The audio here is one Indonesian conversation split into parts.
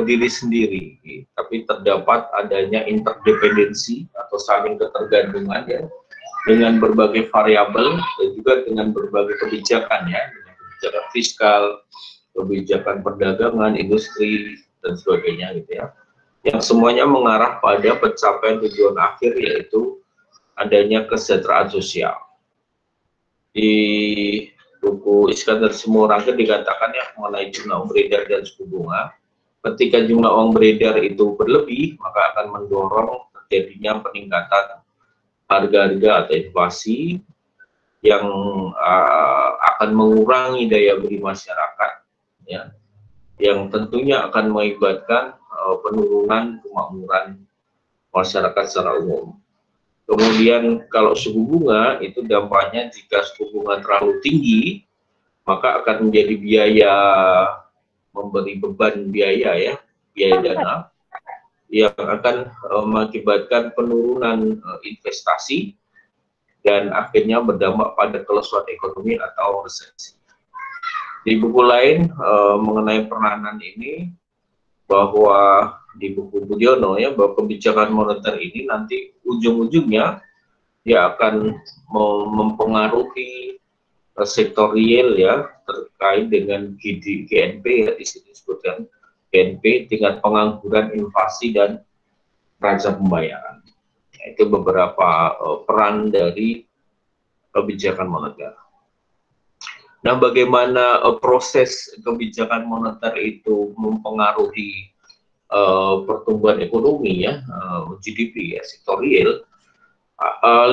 berdiri sendiri, tapi terdapat adanya interdependensi atau saling ketergantungan ya, dengan berbagai variabel dan juga dengan berbagai kebijakan ya, dengan kebijakan fiskal, kebijakan perdagangan, industri dan sebagainya gitu ya, yang semuanya mengarah pada pencapaian tujuan akhir, yaitu adanya kesejahteraan sosial. Di buku Iskandar Simorangkir dikatakan ya mengenai jumlah uang beredar dan suku bunga. Ketika jumlah uang beredar itu berlebih, maka akan mendorong terjadinya peningkatan harga-harga atau inflasi yang akan mengurangi daya beli masyarakat, ya, yang tentunya akan mengakibatkan penurunan kemakmuran masyarakat secara umum. Kemudian kalau suku bunga itu dampaknya, jika suku bunga terlalu tinggi, maka akan menjadi biaya, memberi beban biaya ya, biaya dana, yang akan mengakibatkan penurunan investasi dan akhirnya berdampak pada kelesuan ekonomi atau resesi. Di buku lain mengenai peranan ini, bahwa di buku Budiono ya, bahwa kebijakan moneter ini nanti ujung-ujungnya dia akan mempengaruhi sektor real ya, terkait dengan GNP ya, di sini disebutkan GNP, tingkat pengangguran, inflasi, dan neraca pembayaran. Itu beberapa peran dari kebijakan moneter. Nah, bagaimana proses kebijakan moneter itu mempengaruhi pertumbuhan ekonomi ya, GDP ya, sektor real?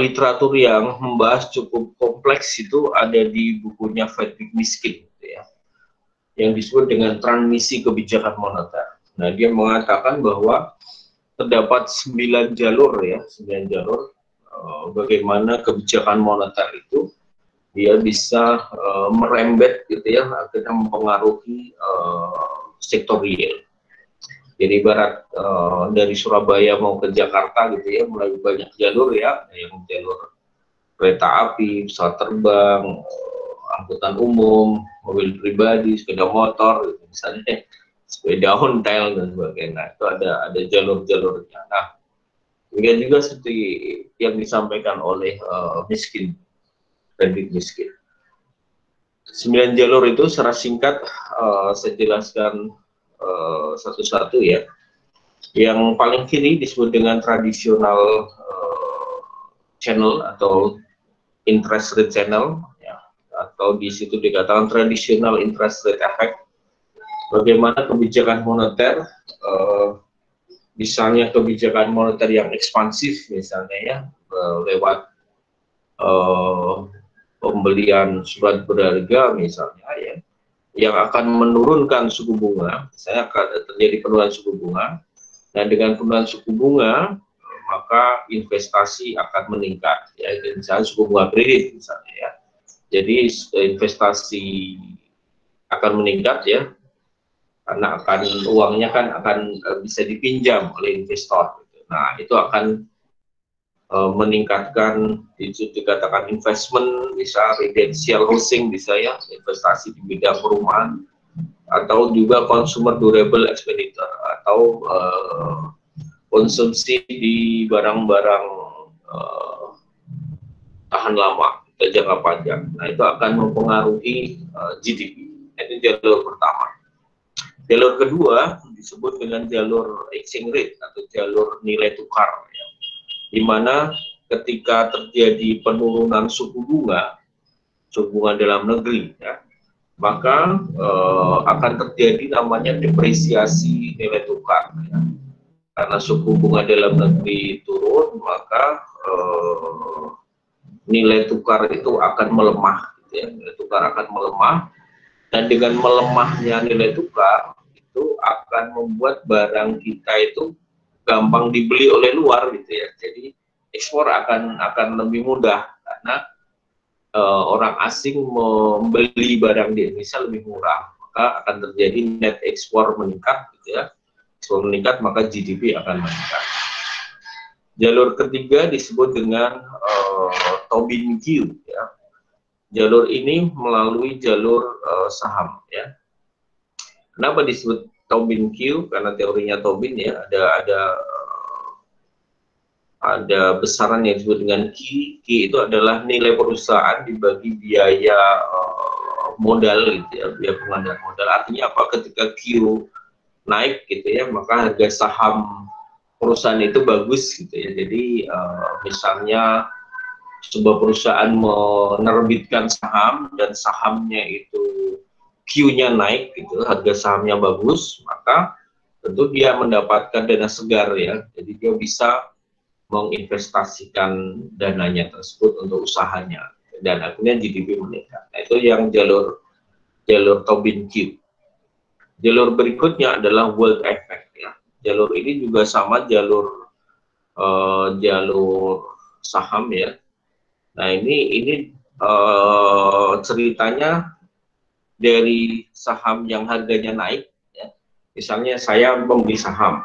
Literatur yang membahas cukup kompleks itu ada di bukunya Friedrich Mishkin gitu ya, yang disebut dengan transmisi kebijakan moneter. Nah, dia mengatakan bahwa terdapat 9 jalur ya, 9 jalur bagaimana kebijakan moneter itu dia bisa merembet gitu ya, akhirnya mempengaruhi sektor real. Jadi ibarat dari Surabaya mau ke Jakarta gitu ya, mulai banyak jalur ya, yang jalur kereta api, pesawat terbang, angkutan umum, mobil pribadi, sepeda motor, gitu, misalnya sepeda ontel dan sebagainya. Nah, itu ada jalur-jalurnya. Nah, demikian juga seperti yang disampaikan oleh Mishkin, Friedrich Mishkin. 9 jalur itu secara singkat saya jelaskan satu-satu ya. Yang paling kiri disebut dengan tradisional channel atau interest rate channel ya, atau di situ dikatakan traditional interest rate effect. Bagaimana kebijakan moneter, misalnya kebijakan moneter yang ekspansif misalnya ya, lewat pembelian surat berharga misalnya ya, yang akan menurunkan suku bunga, misalnya akan terjadi penurunan suku bunga, dan dengan penurunan suku bunga maka investasi akan meningkat ya, misalnya suku bunga kredit misalnya ya, jadi investasi akan meningkat ya, karena uangnya kan akan bisa dipinjam oleh investor. Nah, itu akan meningkatkan, itu dikatakan investment, bisa residential housing, bisa ya, investasi di bidang perumahan, atau juga consumer durable expenditure, atau konsumsi di barang-barang tahan lama atau jangka panjang. Nah, itu akan mempengaruhi GDP. Itu jalur pertama. Jalur kedua disebut dengan jalur exchange rate atau jalur nilai tukar ya, di mana ketika terjadi penurunan suku bunga dalam negeri ya, maka akan terjadi namanya depresiasi nilai tukar ya. Karena suku bunga dalam negeri turun, maka nilai tukar itu akan melemah gitu ya. Nilai tukar akan melemah, dan dengan melemahnya nilai tukar itu akan membuat barang kita itu gampang dibeli oleh luar gitu ya. Jadi ekspor akan lebih mudah karena orang asing membeli barang di Indonesia lebih murah, maka akan terjadi net ekspor meningkat gitu ya. Ekspor meningkat maka GDP akan meningkat. Jalur ketiga disebut dengan Tobin Q ya. Jalur ini melalui jalur saham ya. Kenapa disebut Tobin Q, karena teorinya Tobin ya, ada besaran yang disebut dengan Q. Q itu adalah nilai perusahaan dibagi biaya modal gitu ya, biaya pengadaan modal. Artinya apa? Ketika Q naik gitu ya, maka harga saham perusahaan itu bagus gitu ya. Jadi misalnya sebuah perusahaan menerbitkan saham dan sahamnya itu Q-nya naik gitu, harga sahamnya bagus, maka tentu dia mendapatkan dana segar ya. Jadi dia bisa menginvestasikan dananya tersebut untuk usahanya dan akhirnya GDP meningkat. Nah, itu yang jalur Tobin Q. Jalur berikutnya adalah World Effect ya. Jalur ini juga sama jalur saham ya. Nah, ini ceritanya dari saham yang harganya naik ya. Misalnya saya membeli saham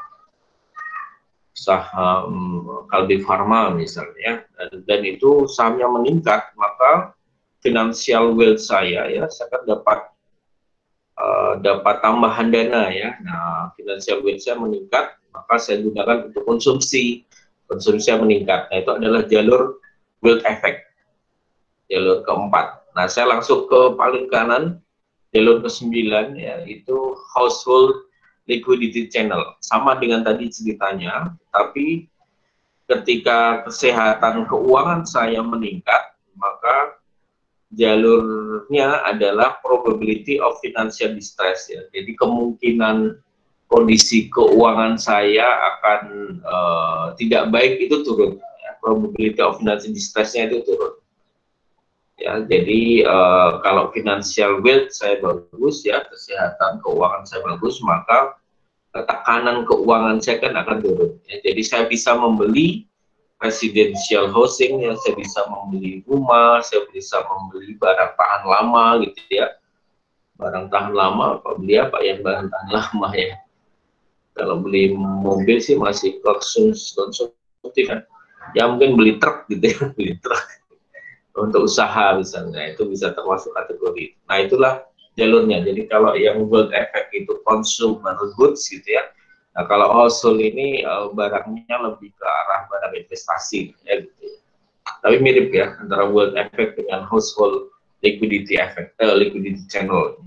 Kalbe Pharma misalnya, dan itu sahamnya meningkat, maka financial wealth saya ya, saya akan dapat tambahan dana ya. Nah, financial wealth saya meningkat, maka saya gunakan untuk konsumsi saya meningkat. Nah, itu adalah jalur wealth effect, jalur keempat. Nah, saya langsung ke paling kanan, jalur ke-9 ya, itu household liquidity channel. Sama dengan tadi ceritanya, tapi ketika kesehatan keuangan saya meningkat, maka jalurnya adalah probability of financial distress ya. Jadi kemungkinan kondisi keuangan saya akan tidak baik itu turun. Ya. Probability of financial distressnya itu turun. Ya, jadi kalau financial wealth saya bagus ya, kesehatan keuangan saya bagus, maka tekanan keuangan saya kan akan turun. Ya. Jadi saya bisa membeli residential housing, ya, saya bisa membeli rumah, saya bisa membeli barang tahan lama gitu ya. Barang tahan lama, apa beli apa yang barang tahan lama ya. Kalau beli mobil sih masih konsumtif kan. Ya mungkin beli truk gitu ya, beli truk untuk usaha misalnya, itu bisa termasuk kategori. Nah, itulah jalurnya. Jadi kalau yang world effect itu consumer goods gitu ya. Nah, kalau household ini barangnya lebih ke arah barang investasi ya gitu. Tapi mirip ya antara world effect dengan household liquidity effect, liquidity channel.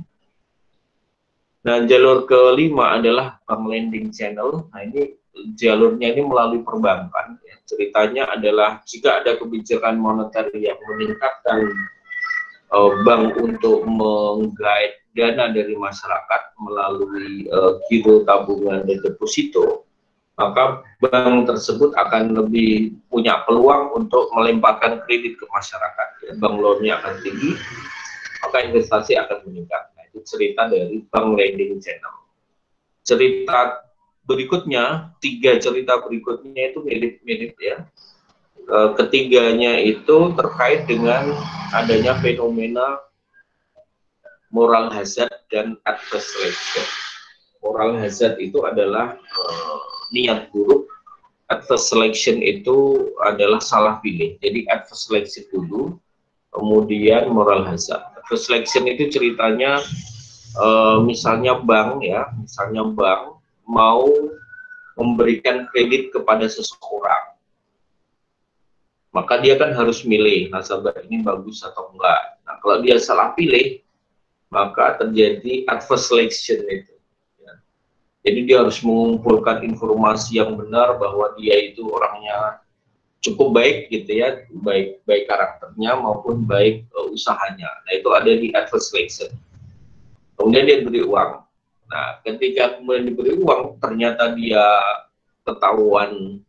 Nah, jalur kelima adalah bank lending channel. Nah, ini jalurnya ini melalui perbankan. Ya. Ceritanya adalah jika ada kebijakan moneter yang meningkatkan bank untuk menggait dana dari masyarakat melalui giro tabungan dan deposito, maka bank tersebut akan lebih punya peluang untuk melemparkan kredit ke masyarakat. Ya. Bank loannya akan tinggi, maka investasi akan meningkat. Nah, itu cerita dari bank lending channel. Cerita berikutnya, 3 cerita berikutnya itu mirip-mirip ya. Ketiganya itu terkait dengan adanya fenomena moral hazard dan adverse selection. Moral hazard itu adalah niat buruk, adverse selection itu adalah salah pilih. Jadi adverse selection dulu, kemudian moral hazard. Adverse selection itu ceritanya misalnya bank mau memberikan kredit kepada seseorang, maka dia kan harus milih nasabah ini bagus atau enggak. Nah, kalau dia salah pilih, maka terjadi adverse selection itu. Ya. Jadi dia harus mengumpulkan informasi yang benar bahwa dia itu orangnya cukup baik gitu ya, baik karakternya maupun baik usahanya. Nah, itu ada di adverse selection. Kemudian dia beri uang. Nah, ketika kemudian diberi uang, ternyata dia ketahuan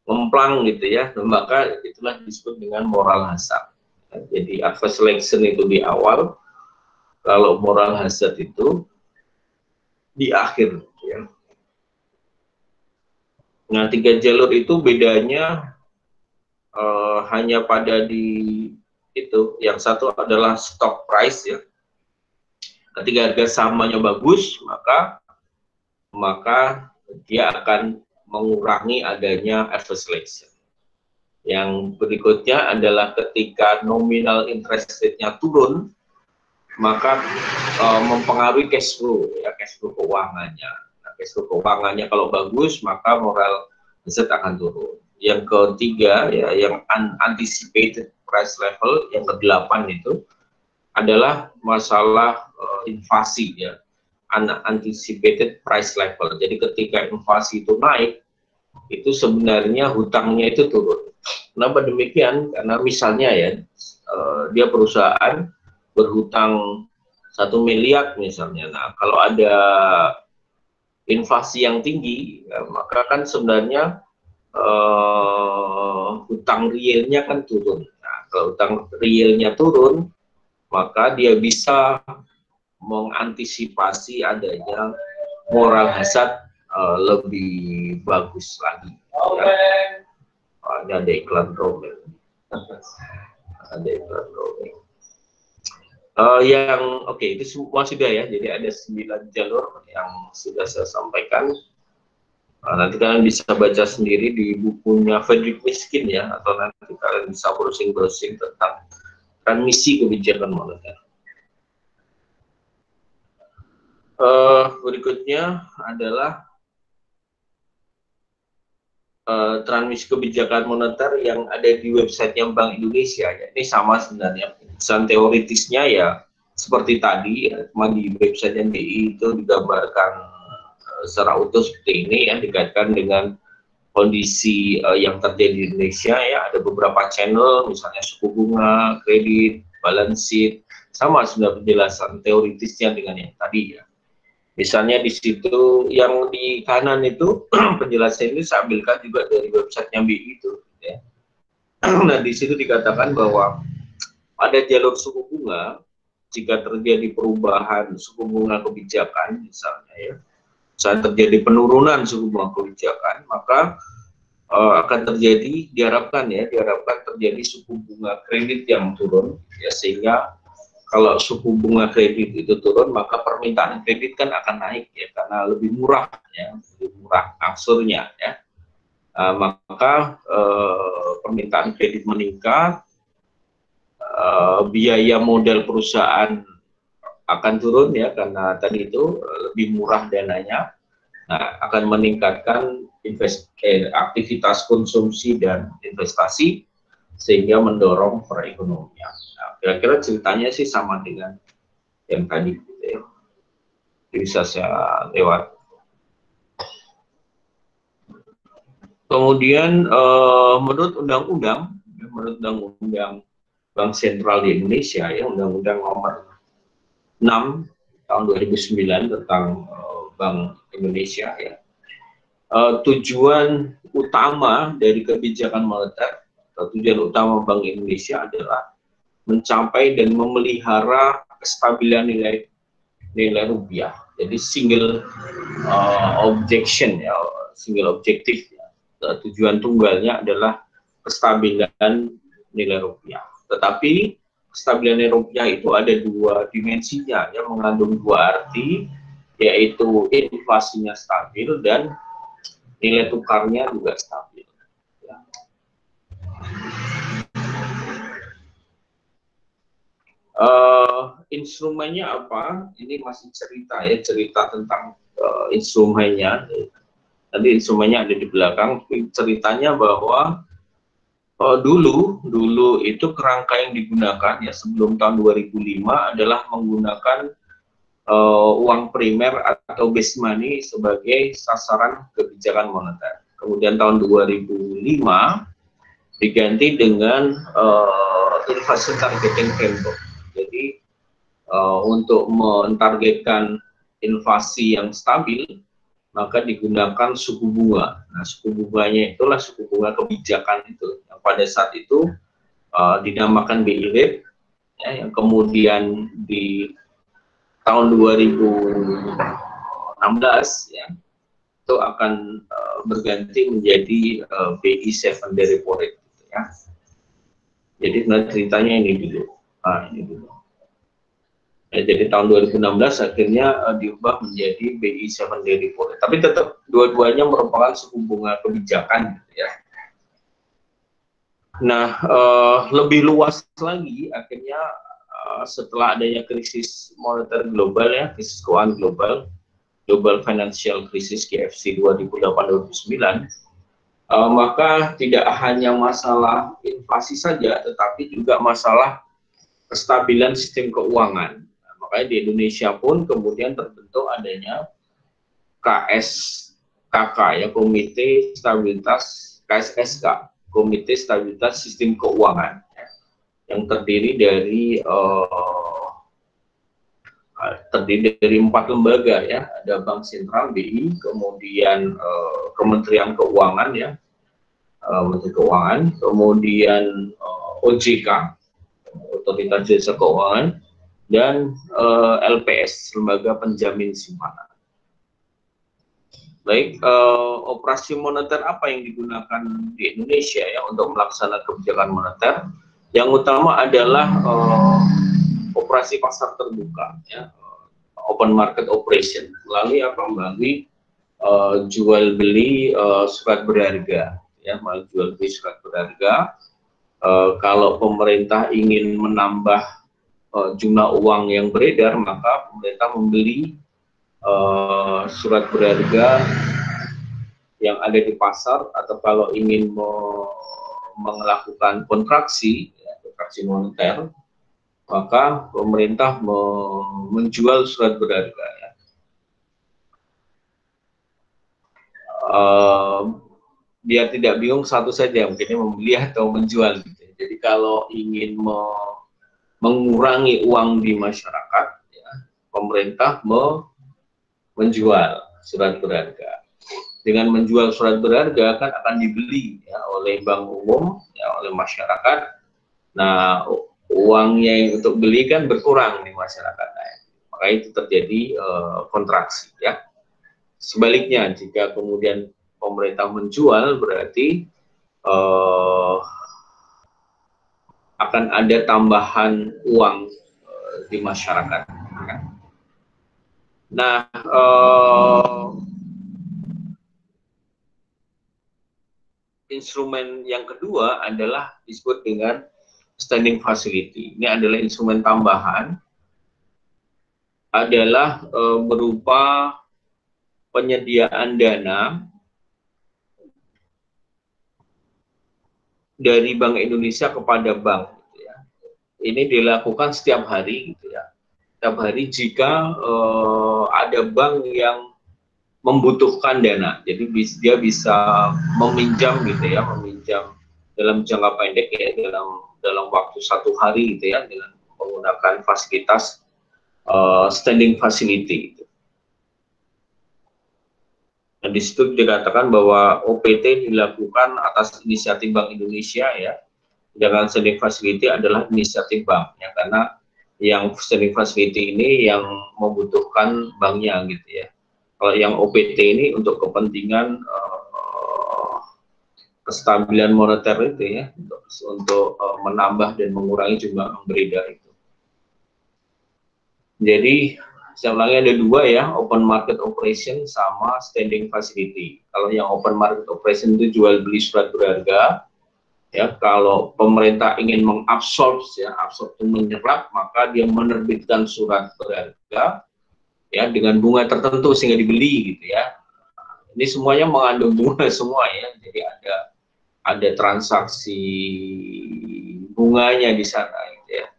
ngemplang gitu ya, maka itulah disebut dengan moral hazard. Nah, jadi adverse selection itu di awal, kalau moral hazard itu di akhir. Ya. Nah, 3 jalur itu bedanya hanya pada di itu. Yang satu adalah stock price ya. Ketika harga sahamnya bagus, maka dia akan mengurangi adanya adverse selection. Yang berikutnya adalah ketika nominal interest rate-nya turun, maka mempengaruhi cash flow, ya, cash flow keuangannya. Nah, cash flow keuangannya kalau bagus, maka moral aset akan turun. Yang ketiga, ya, yang unanticipated price level, yang ke-8 itu adalah masalah inflasi, ya, unanticipated price level. Jadi ketika inflasi itu naik, itu sebenarnya hutangnya itu turun. Kenapa demikian? Karena misalnya ya, dia perusahaan berhutang 1 miliar misalnya. Nah, kalau ada inflasi yang tinggi, ya, maka kan sebenarnya hutang realnya kan turun. Nah, kalau hutang realnya turun, maka dia bisa mengantisipasi adanya moral hazard lebih bagus lagi. Ya. Ada iklan roaming. Ada iklan roaming. Yang oke, itu semua sudah ya. Jadi ada 9 jalur yang sudah saya sampaikan. Nanti kalian bisa baca sendiri di bukunya Frederick Miskin ya, atau nanti kalian bisa browsing-browsing tentang transmisi kebijakan moneter. Berikutnya adalah transmisi kebijakan moneter yang ada di websitenya Bank Indonesia. Ya, ini sama sebenarnya. Pesan teoritisnya ya seperti tadi, ya, cuma di website BI itu digambarkan secara utuh seperti ini, ya, dikaitkan dengan kondisi yang terjadi di Indonesia. Ya, ada beberapa channel, misalnya suku bunga, kredit, balance sheet, sama sudah penjelasan teoritisnya dengan yang tadi ya. Misalnya di situ yang di kanan itu penjelasan ini saya ambilkan juga dari websitenya BI itu. Ya. Nah, di situ dikatakan bahwa pada jalur suku bunga, jika terjadi perubahan suku bunga kebijakan, misalnya ya, saat terjadi penurunan suku bunga kebijakan, maka akan terjadi, diharapkan terjadi suku bunga kredit yang turun, ya, sehingga kalau suku bunga kredit itu turun, maka permintaan kredit kan akan naik ya, karena lebih murah ya, lebih murah angsurnya ya. Maka permintaan kredit meningkat, biaya modal perusahaan akan turun ya, karena tadi itu lebih murah dananya. Nah, akan meningkatkan aktivitas konsumsi dan investasi sehingga mendorong perekonomian. Nah, kira-kira ceritanya sih sama dengan yang tadi gitu ya. Bisa saya lewat. Kemudian menurut undang-undang Bank Sentral di Indonesia ya, Undang-Undang Nomor 6 tahun 2009 tentang Bank Indonesia ya. Tujuan utama dari kebijakan moneter atau tujuan utama Bank Indonesia adalah mencapai dan memelihara kestabilan nilai rupiah. Jadi single objektif ya. Tujuan tunggalnya adalah kestabilan nilai rupiah. Tetapi kestabilan nilai rupiah itu ada dua dimensinya, yang mengandung dua arti, yaitu inflasinya stabil dan nilai tukarnya juga stabil. Ya. Instrumennya apa? Ini masih cerita tentang instrumennya. Tadi instrumennya ada di belakang. Ceritanya bahwa dulu itu kerangka yang digunakan ya sebelum tahun 2005 adalah menggunakan uang primer atau base money sebagai sasaran kebijakan moneter. Kemudian tahun 2005 diganti dengan inflation targeting framework. Jadi untuk mentargetkan inflasi yang stabil, maka digunakan suku bunga. Nah, suku bunganya itulah suku bunga kebijakan itu, yang pada saat itu dinamakan BI rate, ya, yang kemudian di tahun 2016 ya, itu akan berganti menjadi BI 7-day repo rate gitu, ya. Jadi ceritanya ini dulu. Ini dulu. Ya, jadi tahun 2016 akhirnya diubah menjadi BI 7-day repo rate. Tapi tetap dua-duanya merupakan suku bunga kebijakan gitu ya. Nah, lebih luas lagi akhirnya setelah adanya krisis moneter global ya, krisis keuangan global, Global Financial Crisis GFC 2008-2009, maka tidak hanya masalah inflasi saja, tetapi juga masalah kestabilan sistem keuangan. Nah, makanya di Indonesia pun kemudian terbentuk adanya KSKK ya, Komite Stabilitas KSSK, Komite Stabilitas Sistem Keuangan ya, yang terdiri dari 4 lembaga ya, ada Bank Sentral BI, kemudian Kementerian Keuangan ya, Menteri Keuangan, kemudian OJK, Otoritas Jasa Keuangan, dan LPS, Lembaga Penjamin Simpanan. Baik, operasi moneter apa yang digunakan di Indonesia ya untuk melaksanakan kebijakan moneter? Yang utama adalah operasi pasar terbuka ya, open market operation, melalui apa? Melalui jual beli surat berharga ya, melalui jual beli surat berharga. Kalau pemerintah ingin menambah jumlah uang yang beredar, maka pemerintah membeli surat berharga yang ada di pasar, atau kalau ingin melakukan kontraksi ya, kontraksi moneter, maka pemerintah menjual surat berharga ya. Biar tidak bingung, satu saja mungkin membeli atau menjual gitu. Jadi kalau ingin mengurangi uang di masyarakat ya, pemerintah menjual surat berharga. Dengan menjual surat berharga kan akan dibeli ya, oleh bank umum ya, oleh masyarakat. Nah, uangnya yang untuk beli kan berkurang di masyarakat. Nah, maka itu terjadi kontraksi ya. Sebaliknya, jika kemudian pemerintah menjual, berarti akan ada tambahan uang di masyarakat. Nah, instrumen yang kedua adalah disebut dengan standing facility. Ini adalah instrumen tambahan, adalah berupa penyediaan dana dari Bank Indonesia kepada bank. Gitu ya. Ini dilakukan setiap hari, gitu ya. Setiap hari jika ada bank yang membutuhkan dana, jadi dia bisa meminjam gitu ya, meminjam dalam jangka pendek ya, dalam waktu 1 hari gitu ya, dengan menggunakan fasilitas standing facility. Gitu. Dan di situ dikatakan bahwa OPT dilakukan atas inisiatif Bank Indonesia ya, dengan standing facility adalah inisiatif bank ya, karena yang standing facility ini yang membutuhkan banknya gitu ya. Kalau yang OPT ini untuk kepentingan kestabilan moneter itu ya, untuk menambah dan mengurangi jumlah uang beredar itu. Jadi saya ulangi, ada 2 ya, open market operation sama standing facility. Kalau yang open market operation itu jual beli surat berharga ya, kalau pemerintah ingin mengabsorb ya, absorb itu menyerap, maka dia menerbitkan surat berharga ya dengan bunga tertentu sehingga dibeli gitu ya. Ini semuanya mengandung bunga semua ya, jadi ada transaksi bunganya di sana gitu ya.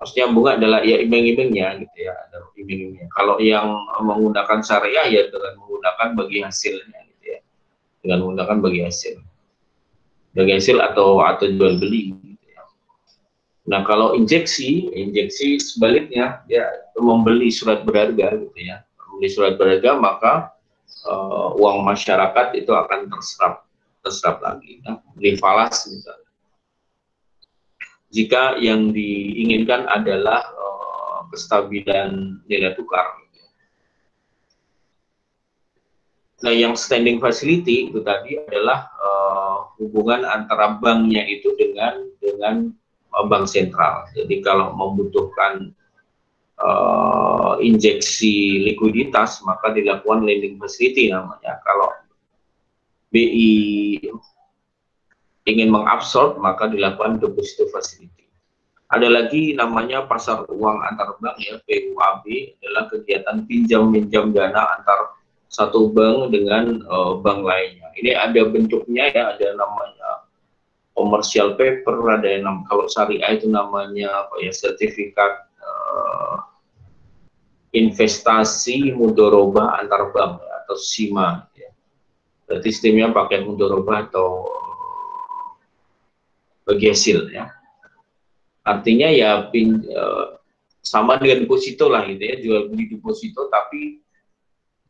Maksudnya bunga adalah ya iming-imingnya gitu ya, ada iming-imingnya. Kalau yang menggunakan syariah ya dengan menggunakan bagi hasilnya gitu ya, dengan menggunakan bagi hasil atau jual beli. Nah, kalau injeksi sebaliknya ya, membeli surat berharga gitu ya. Membeli surat berharga, maka uang masyarakat itu akan terserap lagi ya. Beli falas misalnya. Jika yang diinginkan adalah kestabilan nilai tukar. Nah, yang standing facility itu tadi adalah hubungan antara banknya itu dengan bank sentral. Jadi kalau membutuhkan injeksi likuiditas, maka dilakukan lending facility namanya. Kalau BI ingin mengabsorb, maka dilakukan deposito facility. Ada lagi namanya pasar uang antar bank ya, PUAB, adalah kegiatan pinjam minjam dana antar satu bank dengan bank lainnya. Ini ada bentuknya ya, ada namanya commercial paper, ada yang kalau syariah itu namanya apa ya, sertifikat investasi mudoroba antar bank ya, atau SIMA. Ya. Berarti sistemnya pakai mudoroba atau bagi hasil ya. Artinya ya sama dengan deposito lah gitu ya, jual beli deposito, tapi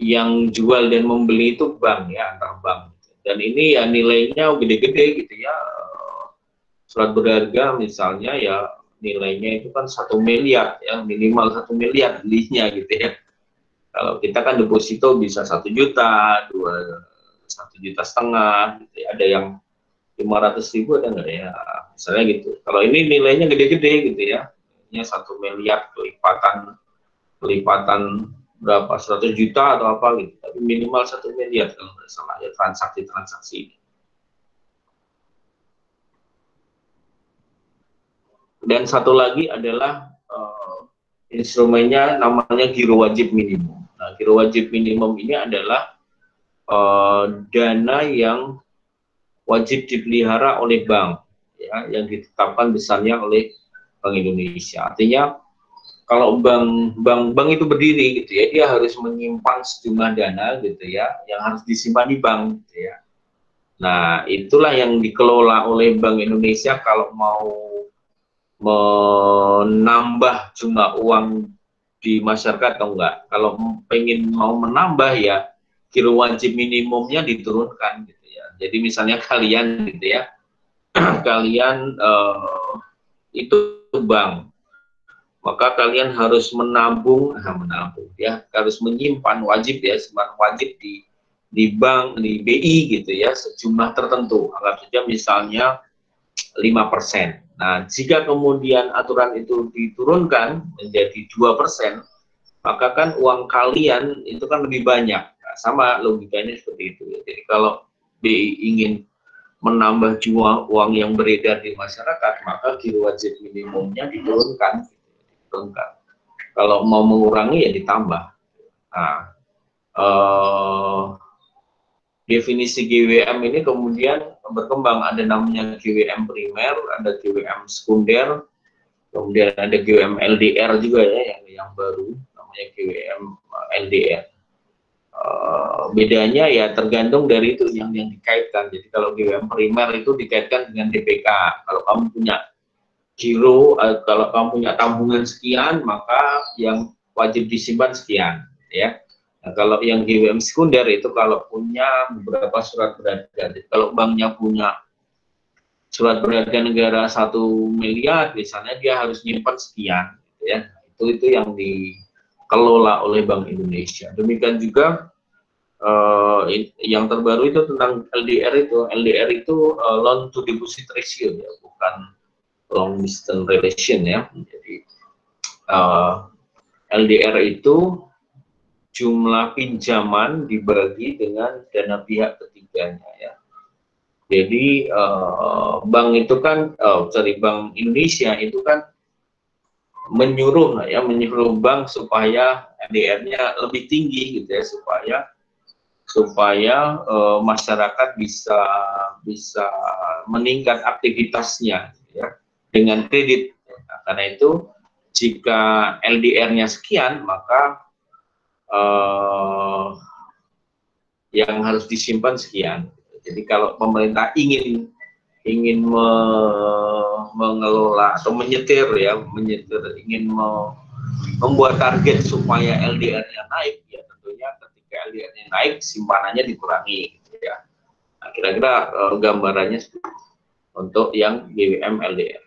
yang jual dan membeli itu bank ya, antar bank. Dan ini ya nilainya gede-gede gitu ya. Surat berharga misalnya ya nilainya itu kan 1 miliar ya, minimal 1 miliar belinya gitu ya. Kalau kita kan deposito bisa 1 juta, 1,5 juta gitu ya. Ada yang 500.000 ada nggak ya, misalnya gitu. Kalau ini nilainya gede-gede gitu ya, ini 1 miliar kelipatan berapa, 100 juta atau apa gitu, tapi minimal 1 miliar kalau nggak salah ya, transaksi ini. Dan satu lagi adalah instrumennya namanya giro wajib minimum. Nah, giro wajib minimum ini adalah dana yang wajib dipelihara oleh bank ya, yang ditetapkan besarnya oleh Bank Indonesia. Artinya kalau bank itu berdiri gitu ya, dia harus menyimpan sejumlah dana gitu ya, yang harus disimpan di bank gitu ya. Nah, itulah yang dikelola oleh Bank Indonesia kalau mau menambah jumlah uang di masyarakat atau enggak. Kalau pengen mau menambah ya giro wajib minimumnya diturunkan gitu ya. Jadi misalnya kalian gitu ya, kalian itu bank, maka kalian harus menabung ya, harus menyimpan wajib ya, simpan wajib di bank, di BI gitu ya, sejumlah tertentu, anggap saja misalnya 5%. Nah, jika kemudian aturan itu diturunkan menjadi 2%, maka kan uang kalian itu kan lebih banyak. Nah, sama logikanya seperti itu. Jadi kalau BI ingin menambah jumlah uang yang beredar di masyarakat, maka giro wajib minimumnya diturunkan. Kalau mau mengurangi ya ditambah. Nah, definisi GWM ini kemudian berkembang, ada namanya GWM primer, ada GWM sekunder, kemudian ada GWM LDR juga ya, yang baru namanya GWM LDR. Bedanya ya tergantung dari itu yang dikaitkan. Jadi kalau GWM primer itu dikaitkan dengan DPK. Kalau kamu punya giro, kalau kamu punya tabungan sekian, maka yang wajib disimpan sekian ya. Nah, kalau yang GWM sekunder itu kalau punya beberapa surat berharga. Jadi kalau banknya punya surat berharga negara 1 miliar, misalnya dia harus nyimpan sekian, gitu ya. Itu yang dikelola oleh Bank Indonesia. Demikian juga yang terbaru itu tentang LDR itu. LDR itu loan to deposit ratio ya, bukan long distance relation ya. Jadi LDR itu jumlah pinjaman dibagi dengan dana pihak ketiganya ya. Jadi bank itu kan, Bank Indonesia itu kan menyuruh bank supaya LDR-nya lebih tinggi gitu ya, supaya masyarakat bisa meningkat aktivitasnya gitu ya, dengan kredit. Nah, karena itu jika LDR-nya sekian, maka yang harus disimpan sekian. Jadi kalau pemerintah ingin mengelola atau menyetir, ingin membuat target supaya LDR-nya naik, ya tentunya ketika LDR-nya naik, simpanannya dikurangi, gitu ya. Nah, kira-kira gambarannya untuk yang GWM LDR.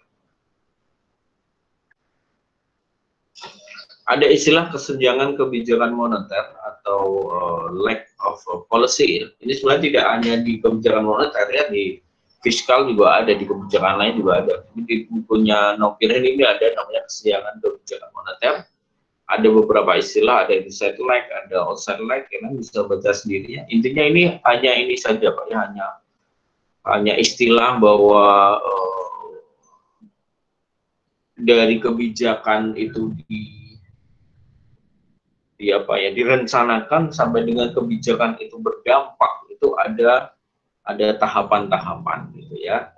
Ada istilah kesenjangan kebijakan moneter atau lack of policy. Ini sebenarnya tidak hanya di kebijakan moneter ya, di fiskal juga ada, di kebijakan lain juga ada. Ini di bukunya Nokiren ini ada namanya kesenjangan kebijakan moneter. Ada beberapa istilah, ada inside lag, ada outside lag, kalian bisa baca sendiri ya. Intinya ini hanya ini saja Pak ya, hanya istilah bahwa dari kebijakan itu direncanakan sampai dengan kebijakan itu berdampak, itu ada tahapan-tahapan gitu ya,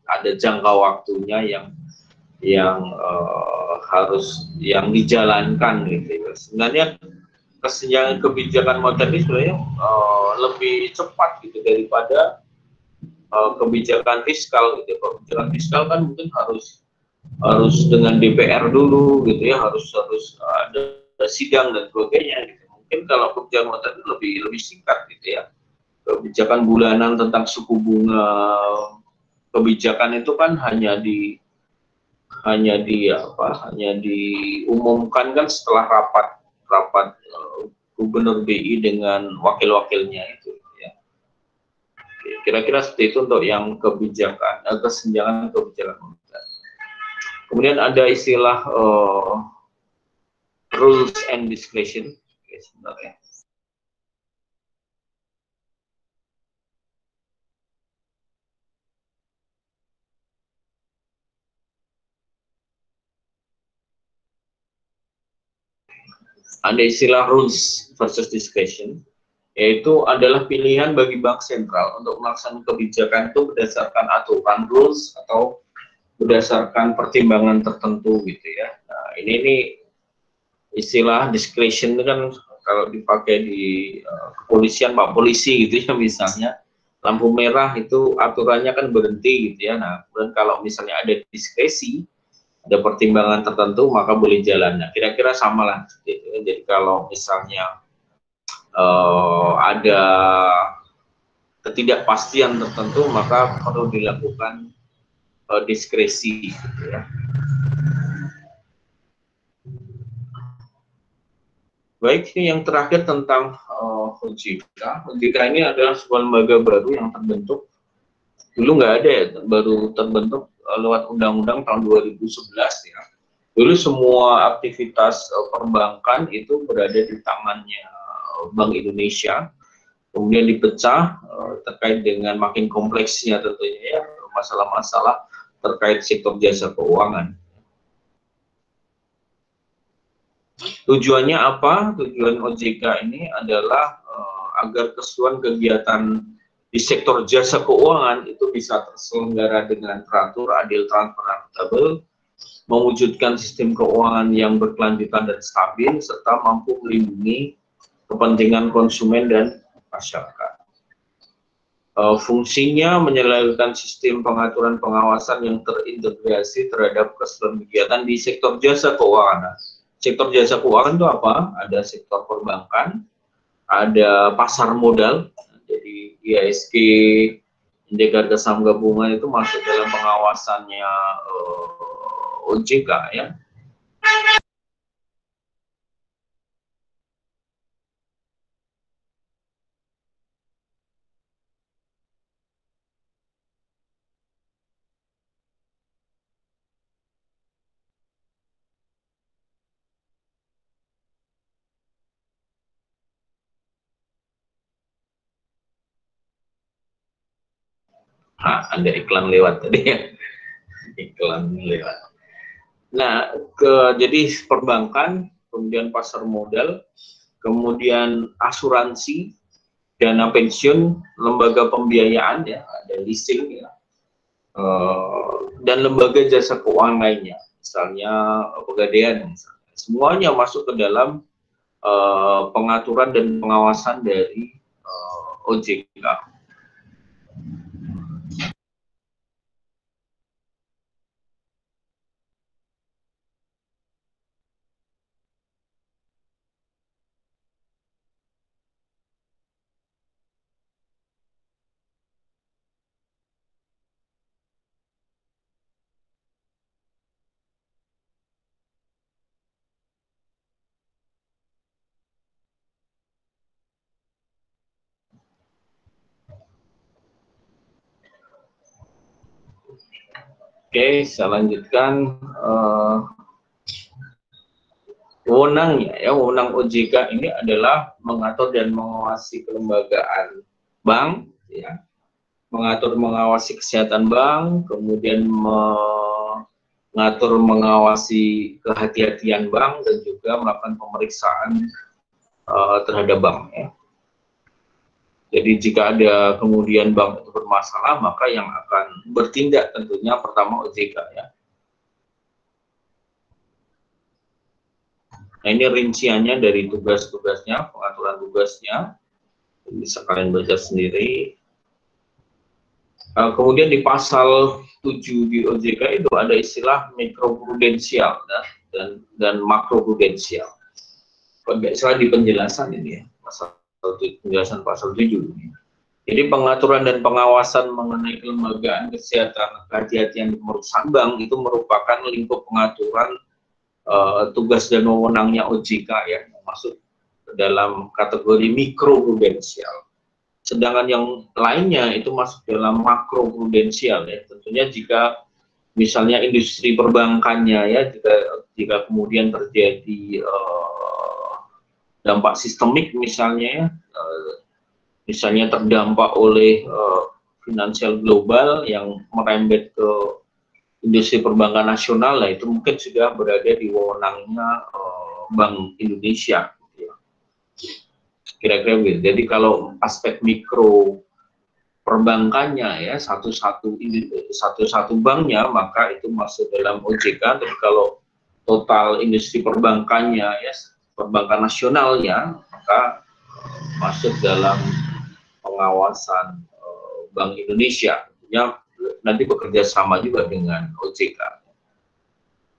ada jangka waktunya yang dijalankan gitu ya. Sebenarnya kesenjangan kebijakan modern ini sebenarnya lebih cepat gitu daripada kebijakan fiskal gitu. Kebijakan fiskal kan mungkin harus dengan DPR dulu gitu ya, harus ada sidang dan sebagainya gitu. Mungkin kalau kebijakan modern lebih singkat gitu ya. Kebijakan bulanan tentang suku bunga kebijakan itu kan hanya diumumkan kan setelah rapat gubernur BI dengan wakil-wakilnya itu ya. Kira-kira seperti itu untuk yang kebijakan kesenjangan kebijakan moneter. Kemudian ada istilah rules and discretion. Oke, sebentar ya. Ada istilah rules versus discretion, yaitu adalah pilihan bagi bank sentral untuk melaksanakan kebijakan itu berdasarkan aturan rules atau berdasarkan pertimbangan tertentu gitu ya. Nah, ini istilah discretion itu kan kalau dipakai di kepolisian, Pak Polisi gitu ya, misalnya lampu merah itu aturannya kan berhenti gitu ya. Nah, kemudian kalau misalnya ada diskresi, ada pertimbangan tertentu, maka boleh jalan. Nah, kira-kira sama lah gitu. Jadi kalau misalnya ada ketidakpastian tertentu, maka perlu dilakukan diskresi gitu ya. Baik, ini yang terakhir tentang OJK. OJK ini adalah sebuah lembaga baru yang terbentuk. Dulu nggak ada ya, baru terbentuk lewat undang-undang tahun 2011 ya. Dulu semua aktivitas perbankan itu berada di tangannya Bank Indonesia, kemudian dipecah terkait dengan makin kompleksnya tentunya ya, masalah-masalah terkait sektor jasa keuangan. Tujuannya apa? Tujuan OJK ini adalah agar keseluruhan kegiatan di sektor jasa keuangan itu bisa terselenggara dengan teratur, adil, transparan, akuntabel, mewujudkan sistem keuangan yang berkelanjutan dan stabil, serta mampu melindungi kepentingan konsumen dan masyarakat. Fungsinya menyelesaikan sistem pengaturan pengawasan yang terintegrasi terhadap keseluruhan kegiatan di sektor jasa keuangan. Sektor jasa keuangan itu apa? Ada sektor perbankan, ada pasar modal, jadi IHSG, indeks harga saham gabungan itu masuk dalam pengawasannya OJK ya. Ada iklan lewat tadi ya. Iklan lewat. Nah, jadi perbankan, kemudian pasar modal, kemudian asuransi, dana pensiun, lembaga pembiayaan ya, ada leasing ya, dan lembaga jasa keuangan lainnya, misalnya pegadaian, misalnya. Semuanya masuk ke dalam pengaturan dan pengawasan dari OJK. Oke, saya lanjutkan. Wewenangnya ya, wewenang OJK ini adalah mengatur dan mengawasi kelembagaan bank, ya, mengatur mengawasi kesehatan bank, kemudian mengatur mengawasi kehati-hatian bank dan juga melakukan pemeriksaan terhadap bank ya. Jadi jika ada kemudian bank itu bermasalah, maka yang akan bertindak tentunya pertama OJK ya. Nah ini rinciannya dari tugas-tugasnya, pengaturan tugasnya, bisa kalian baca sendiri. Kemudian di pasal 7 di OJK itu ada istilah mikroprudensial dan makroprudensial. Kalau istilah di penjelasan ini ya, penjelasan pasal 7. Jadi pengaturan dan pengawasan mengenai kelembagaan kesehatan kehati-hatian perusahaan bank itu merupakan lingkup pengaturan tugas dan wewenangnya OJK ya, masuk dalam kategori mikroprudensial. Sedangkan yang lainnya itu masuk dalam makroprudensial ya. Tentunya jika misalnya industri perbankannya ya, jika kemudian terjadi dampak sistemik misalnya ya, misalnya terdampak oleh finansial global yang merembet ke industri perbankan nasional, lah itu mungkin sudah berada di wewenangnya Bank Indonesia. Kira-kira begitu. Jadi kalau aspek mikro perbankannya ya satu-satu banknya maka itu masuk dalam OJK. Tapi kalau total industri perbankannya ya perbankan nasionalnya maka masuk dalam pengawasan Bank Indonesia. Tentunya nanti bekerja sama juga dengan OJK.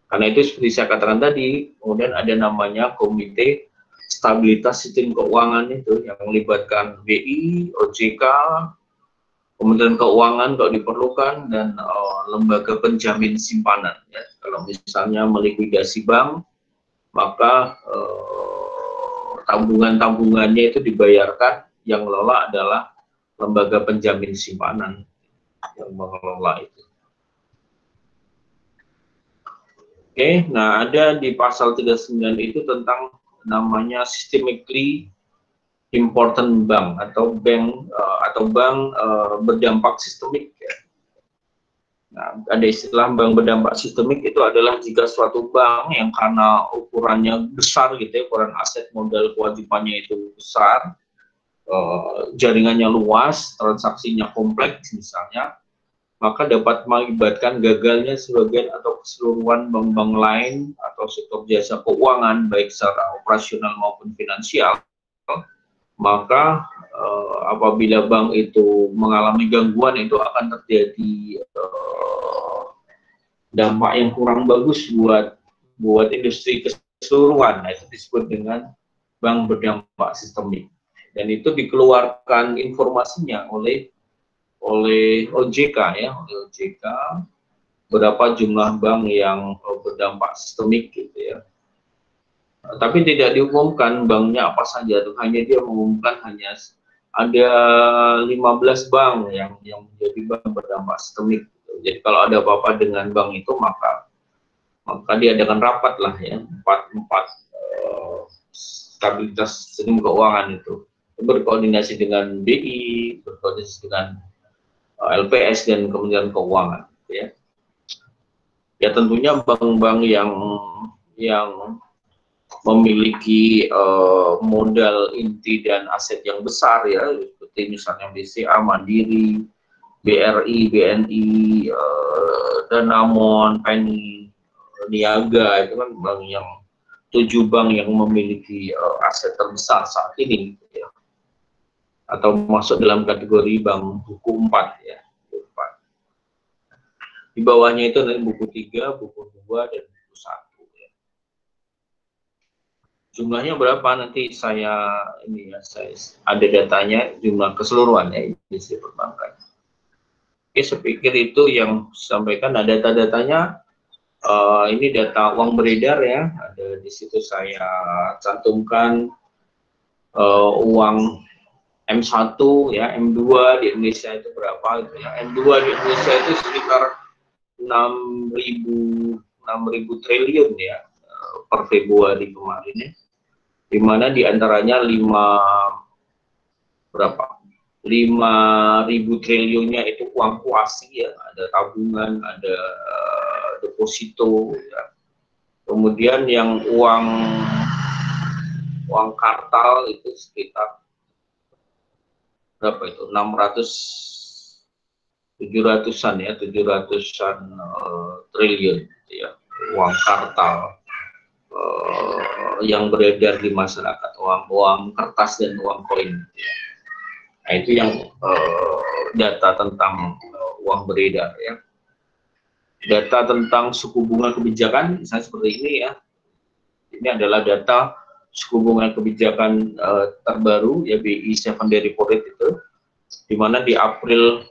Karena itu seperti saya katakan tadi, kemudian ada namanya Komite Stabilitas Sistem Keuangan itu yang melibatkan BI, OJK, Kementerian Keuangan kalau diperlukan, dan lembaga penjamin simpanan. Ya. Kalau misalnya melikuidasi bank, maka tabungan-tabungannya itu dibayarkan, yang mengelola adalah lembaga penjamin simpanan yang mengelola itu. Oke, nah ada di pasal 39 itu tentang namanya systemically important bank atau bank berdampak sistemik ya. Nah, ada istilah bank berdampak sistemik itu adalah jika suatu bank yang karena ukurannya besar gitu ya, ukuran aset modal kewajibannya itu besar, jaringannya luas, transaksinya kompleks misalnya, maka dapat mengakibatkan gagalnya sebagian atau keseluruhan bank-bank lain atau sektor jasa keuangan baik secara operasional maupun finansial. Maka apabila bank itu mengalami gangguan, itu akan terjadi dampak yang kurang bagus buat industri keseluruhan. Nah, itu disebut dengan bank berdampak sistemik, dan itu dikeluarkan informasinya oleh OJK ya, oleh OJK berapa jumlah bank yang berdampak sistemik gitu ya. Tapi tidak diumumkan banknya apa saja, tuh hanya dia mengumumkan hanya ada 15 bank yang menjadi bank berdampak sistemik. Jadi kalau ada apa-apa dengan bank itu maka diadakan rapat lah ya, empat stabilitas sistem keuangan itu berkoordinasi dengan BI, berkoordinasi dengan LPS dan Kementerian Keuangan ya. Ya tentunya bank-bank yang memiliki modal inti dan aset yang besar ya, seperti misalnya BCA, Mandiri, BRI, BNI, Danamon, Penny, Niaga, itu kan bank yang 7 bank yang memiliki aset terbesar saat ini gitu ya. Atau masuk dalam kategori bank buku 4 ya. Di bawahnya itu nanti buku 3, buku 2, dan buku 1 ya. Jumlahnya berapa nanti saya ada datanya, jumlah keseluruhan ya industri perbankan. Oke, saya pikir itu yang sampaikan. Nah, data-datanya ini data uang beredar ya, ada di situ saya cantumkan uang M1 ya, M2 di Indonesia itu berapa gitu ya. M2 di Indonesia itu sekitar 6.000 triliun ya per Februari kemarin ya, di mana diantaranya 5.000 triliunnya itu uang kuasi ya, ada tabungan, ada deposito, ya. Kemudian yang uang kartal itu sekitar berapa itu, 700-an ya, 700-an triliun gitu ya, uang kartal yang beredar di masyarakat, uang kertas dan uang koin gitu ya. Nah, itu yang data tentang uang beredar ya. Data tentang suku bunga kebijakan misalnya seperti ini ya. Ini adalah data suku bunga kebijakan terbaru ya, BI 7 day repo rate itu, di mana di April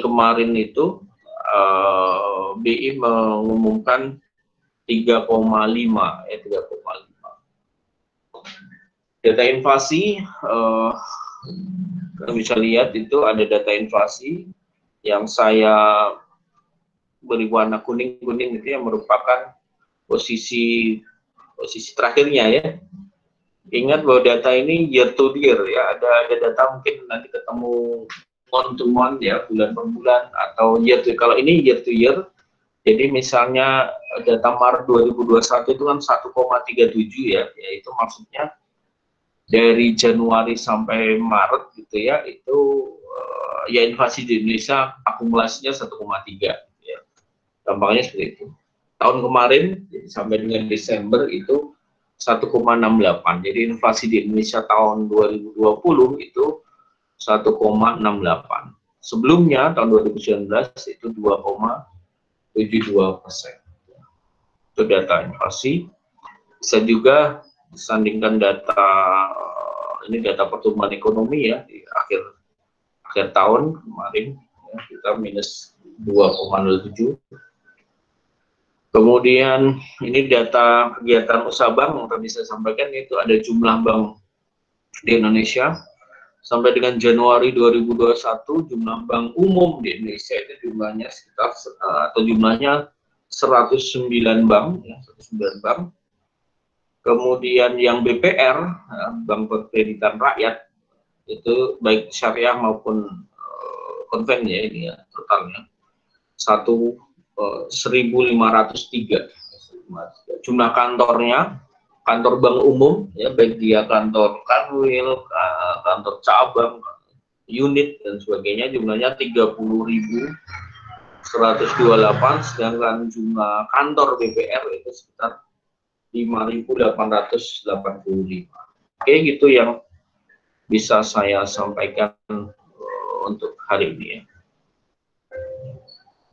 kemarin itu BI mengumumkan 3,5 ya, 3,5. Data inflasi kita bisa lihat itu ada data inflasi yang saya beri warna kuning itu yang merupakan posisi terakhirnya ya. Ingat bahwa data ini year to year ya, ada data mungkin nanti ketemu month to month ya, bulan per bulan, atau year to, kalau ini year to year. Jadi misalnya data Maret 2021 itu kan 1,37 ya, yaitu maksudnya dari Januari sampai Maret gitu ya, itu ya inflasi di Indonesia akumulasinya 1,3 ya. Gampangnya seperti itu. Tahun kemarin sampai dengan Desember itu 1,68. Jadi inflasi di Indonesia tahun 2020 itu 1,68. Sebelumnya tahun 2019 itu 2,72%. Itu data inflasi. Bisa juga disandingkan data ini, data pertumbuhan ekonomi ya, di akhir tahun kemarin ya, kita minus 2,07. Kemudian ini data kegiatan usaha bank yang tadi saya sampaikan, itu ada jumlah bank di Indonesia sampai dengan Januari 2021, jumlah bank umum di Indonesia itu jumlahnya sekitar jumlahnya 109 bank ya, 109 bank. Kemudian yang BPR, Bank Perkreditan Rakyat, itu baik syariah maupun konven ya, ini ya totalnya 1.503. Jumlah kantornya, kantor bank umum ya, baik dia kantor kanwil, kantor cabang, unit dan sebagainya, jumlahnya 30.128, sedangkan jumlah kantor BPR itu sekitar 5.885. Oke, gitu yang bisa saya sampaikan untuk hari ini ya.